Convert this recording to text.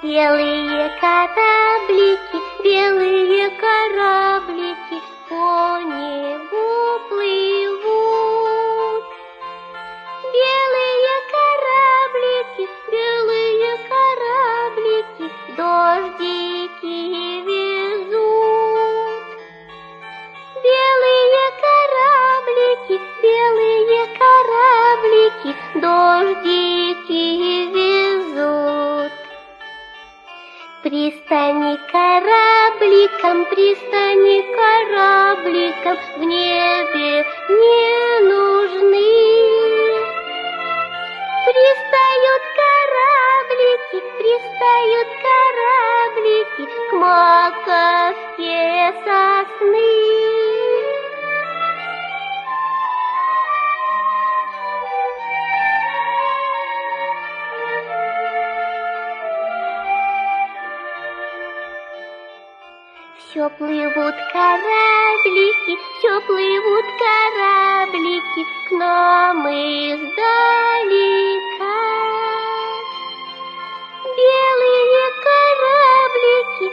Белые кораблики, белые кораблики по небу плывут. Белые кораблики дождики везут. Белые кораблики дождики везут. Пристани корабликам в небе не нужны. Пристают кораблики к маковке сосны. Все плывут кораблики к нам издалека. Белые кораблики